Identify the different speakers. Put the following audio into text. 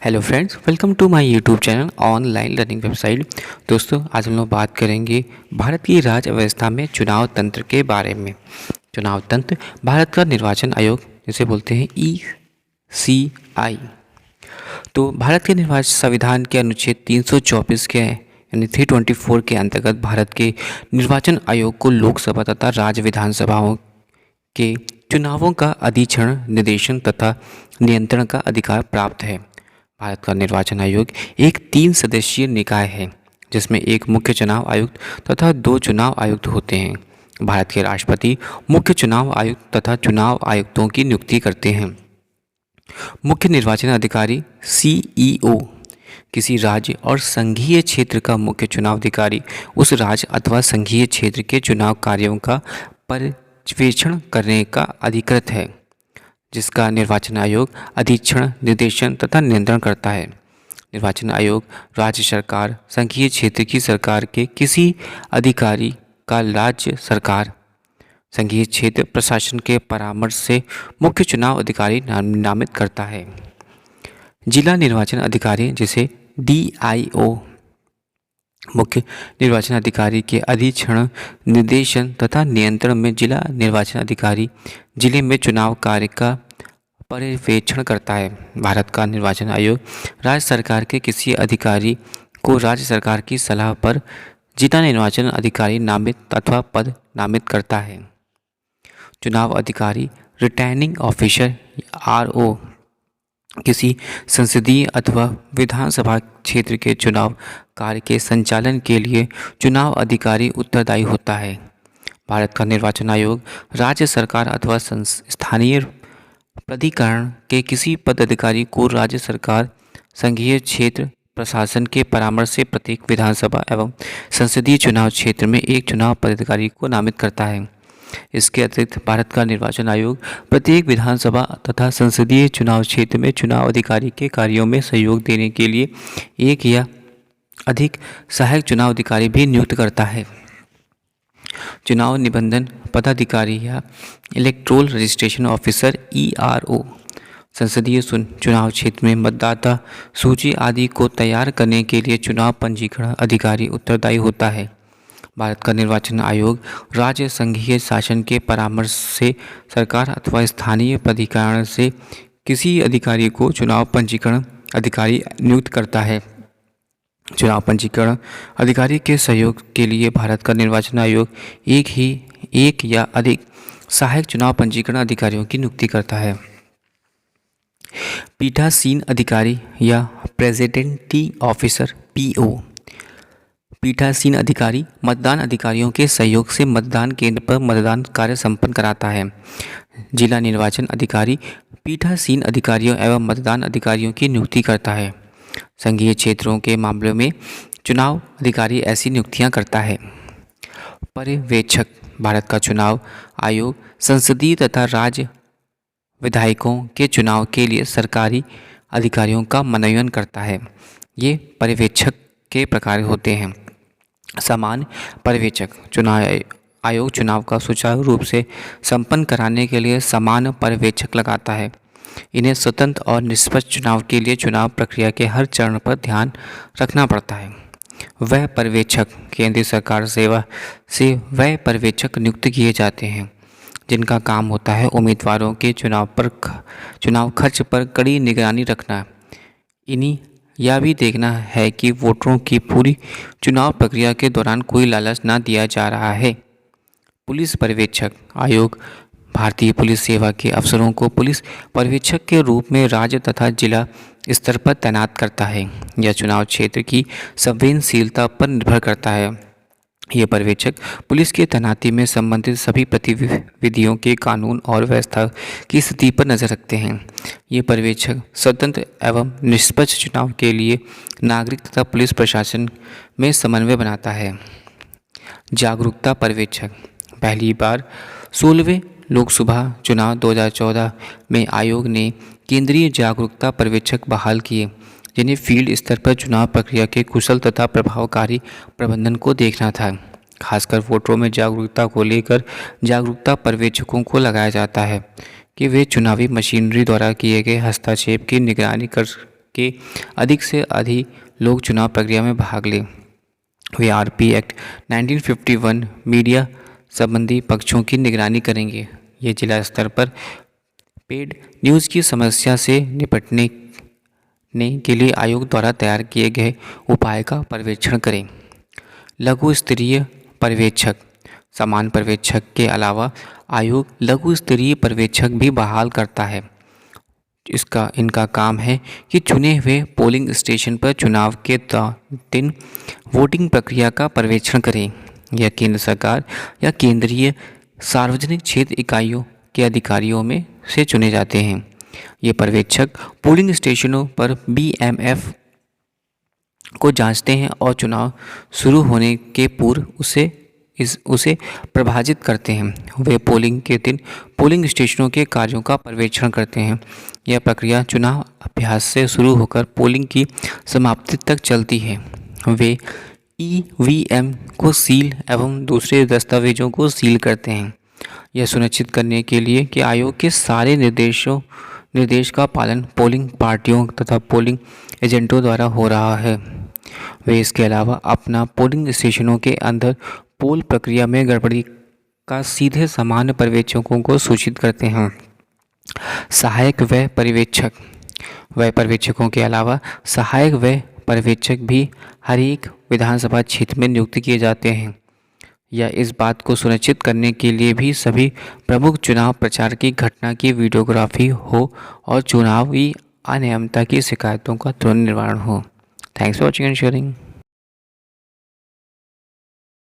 Speaker 1: Hello friends, welcome to my YouTube channel online learning website. दोस्तों, आज हम लोग बात करेंगे भारत की राज्य व्यवस्था में चुनाव तंत्र के बारे में। चुनाव तंत्र भारत का निर्वाचन आयोग, जिसे बोलते हैं ECI। तो भारत के निर्वाचन संविधान के अनुच्छेद 324 के यानी 324 के अंतर्गत भारत के निर्वाचन आयोग को लोकसभा तथा राज्य विधानसभाओं के चुनावों का अधीक्षण, निर्देशन तथा नियंत्रण का अधिकार प्राप्त है। भारत का निर्वाचन आयोग एक 3 सदस्यीय निकाय है, जिसमें एक मुख्य चुनाव आयुक्त तथा 2 चुनाव आयुक्त होते हैं। भारत के राष्ट्रपति मुख्य चुनाव आयुक्त तथा चुनाव आयुक्तों की नियुक्ति करते हैं। मुख्य निर्वाचन अधिकारी CEO किसी राज्य और संघीय क्षेत्र का मुख्य चुनाव अधिकारी उस राज्य अथवा संघीय क्षेत्र के चुनाव कार्यों का पर्यवेक्षण करने का अधिकृत है, जिसका निर्वाचन आयोग अधीक्षण, निर्देशन तथा नियंत्रण करता है। निर्वाचन आयोग राज्य सरकार, संघीय क्षेत्र की सरकार के किसी अधिकारी का राज्य सरकार, संघीय क्षेत्र प्रशासन के परामर्श से मुख्य चुनाव अधिकारी नामित करता है। जिला निर्वाचन अधिकारी, जिसे DIO, मुख्य निर्वाचन अधिकारी के अधीक्षण, निर्देशन तथा नियंत्रण में जिला निर्वाचन अधिकारी जिले में चुनाव कार्य का पर्यवेक्षण करता है। भारत का निर्वाचन आयोग राज्य सरकार के किसी अधिकारी को राज्य सरकार की सलाह पर जिला निर्वाचन अधिकारी नामित अथवा पद नामित करता है। चुनाव अधिकारी, रिटर्निंग ऑफिसर RO, किसी संसदीय अथवा विधानसभा क्षेत्र के चुनाव कार्य के संचालन के लिए चुनाव अधिकारी उत्तरदायी होता है। भारत का निर्वाचन आयोग राज्य सरकार अथवा स्थानीय प्राधिकरण के किसी पदाधिकारी को राज्य सरकार, संघीय क्षेत्र प्रशासन के परामर्श से प्रत्येक विधानसभा एवं संसदीय चुनाव क्षेत्र में एक चुनाव पदाधिकारी को नामित करता है। इसके अतिरिक्त भारत का निर्वाचन आयोग प्रत्येक विधानसभा तथा संसदीय चुनाव क्षेत्र में चुनाव अधिकारी के कार्यों में सहयोग देने के लिए एक या अधिक सहायक चुनाव अधिकारी भी नियुक्त करता है। चुनाव निबंधन पदाधिकारी या इलेक्टोरल रजिस्ट्रेशन ऑफिसर ERO, संसदीय चुनाव क्षेत्र में मतदाता सूची आदि को तैयार करने के लिए चुनाव पंजीकरण अधिकारी उत्तरदायी होता है। भारत का निर्वाचन आयोग राज्य संघीय शासन के परामर्श से सरकार अथवा स्थानीय प्राधिकरण से किसी अधिकारी को चुनाव पंजीकरण अधिकारी नियुक्त करता है। चुनाव पंजीकरण अधिकारी के सहयोग के लिए भारत का निर्वाचन आयोग एक या अधिक सहायक चुनाव पंजीकरण अधिकारियों की नियुक्ति करता है। पीठासीन अधिकारी या प्रेसिडेंटिंग ऑफिसर PO, पीठासीन अधिकारी मतदान अधिकारियों के सहयोग से मतदान केंद्र पर मतदान कार्य संपन्न कराता है। जिला निर्वाचन अधिकारी पीठासीन अधिकारियों एवं मतदान अधिकारियों की नियुक्ति करता है। संघीय क्षेत्रों के मामलों में चुनाव अधिकारी ऐसी नियुक्तियां करता है। पर्यवेक्षक, भारत का चुनाव आयोग संसदीय तथा राज्य विधायकों के चुनाव के लिए सरकारी अधिकारियों का मनोनयन करता है। ये पर्यवेक्षक के प्रकार होते हैं। सामान्य पर्यवेक्षक, चुनाव आयोग चुनाव का सुचारू रूप से संपन्न कराने के लिए सामान्य पर्यवेक्षक लगाता है। इन्हें स्वतंत्र और निष्पक्ष चुनाव के लिए चुनाव प्रक्रिया के हर चरण पर ध्यान रखना पड़ता है। वह पर्यवेक्षक केंद्रीय सरकार सेवा से वह पर्यवेक्षक नियुक्त किए जाते हैं, जिनका काम होता है उम्मीदवारों के चुनाव खर्च पर कड़ी निगरानी रखना। इन्हीं यह भी देखना है कि वोटरों की पूरी चुनाव प्रक्रिया के दौरान कोई लालच न दिया जा रहा है। पुलिस पर्यवेक्षक आयोग भारतीय पुलिस सेवा के अफसरों को पुलिस पर्यवेक्षक के रूप में राज्य तथा जिला स्तर पर तैनात करता है। यह चुनाव क्षेत्र की संवेदनशीलता पर निर्भर करता है। ये पर्यवेक्षक पुलिस की तैनाती में संबंधित सभी गतिविधियों के कानून और व्यवस्था की स्थिति पर नजर रखते हैं। ये पर्यवेक्षक स्वतंत्र एवं निष्पक्ष चुनाव के लिए नागरिक तथा पुलिस प्रशासन में समन्वय बनाता है। जागरूकता पर्यवेक्षक, पहली बार 16वें लोकसभा चुनाव 2014 में आयोग ने केंद्रीय जागरूकता पर्यवेक्षक बहाल किए, जिन्हें फील्ड स्तर पर चुनाव प्रक्रिया के कुशल तथा प्रभावकारी प्रबंधन को देखना था। खासकर वोटरों में जागरूकता को लेकर जागरूकता पर्यवेक्षकों को लगाया जाता है कि वे चुनावी मशीनरी द्वारा किए गए हस्तक्षेप की निगरानी के अधिक से अधिक लोग चुनाव प्रक्रिया में भाग लें। वे आरपी एक्ट 1951 मीडिया संबंधी पक्षों की निगरानी करेंगे। ये जिला स्तर पर पेड न्यूज़ की समस्या से निपटने के लिए आयोग द्वारा तैयार किए गए उपाय का पर्यवेक्षण करें। लघु स्तरीय पर्यवेक्षक। समान पर्यवेक्षक के अलावा आयोग लघु स्तरीय पर्यवेक्षक भी बहाल करता है। इनका काम है कि चुने हुए पोलिंग स्टेशन पर चुनाव के दिन वोटिंग प्रक्रिया का पर्यवेक्षण करें। यह केंद्र सरकार या केंद्रीय सार्वजनिक क्षेत्र इकाइयों के अधिकारियों में से चुने जाते हैं। ये पर्यवेक्षक पोलिंग स्टेशनों पर बीएमएफ को जांचते हैं और चुनाव शुरू होने के पूर्व उसे प्रभावित करते हैं। वे पोलिंग के दिन पोलिंग स्टेशनों के कार्यों का पर्यवेक्षण करते हैं। यह प्रक्रिया चुनाव अभ्यास से शुरू होकर पोलिंग की समाप्ति तक चलती है। वे ईवीएम को सील एवं दूसरे दस्तावेजों को सील करते हैं। यह सुनिश्चित करने के लिए कि आयोग के सारे निर्देश का पालन पोलिंग पार्टियों तथा पोलिंग एजेंटों द्वारा हो रहा है। वे इसके अलावा अपना पोलिंग स्टेशनों के अंदर पोल प्रक्रिया में गड़बड़ी का सीधे सामान्य पर्यवेक्षकों को सूचित करते हैं। सहायक व्यय पर्यवेक्षक। व्यय पर्यवेक्षकों के अलावा सहायक व्यय पर्यवेक्षक भी हर एक विधानसभा क्षेत्र में नियुक्त किए जाते हैं। यह इस बात को सुनिश्चित करने के लिए भी सभी प्रमुख चुनाव प्रचार की घटना की वीडियोग्राफी हो और चुनावी अनियमितता की शिकायतों का तुरंत निवारण हो। Thanks for watching and sharing.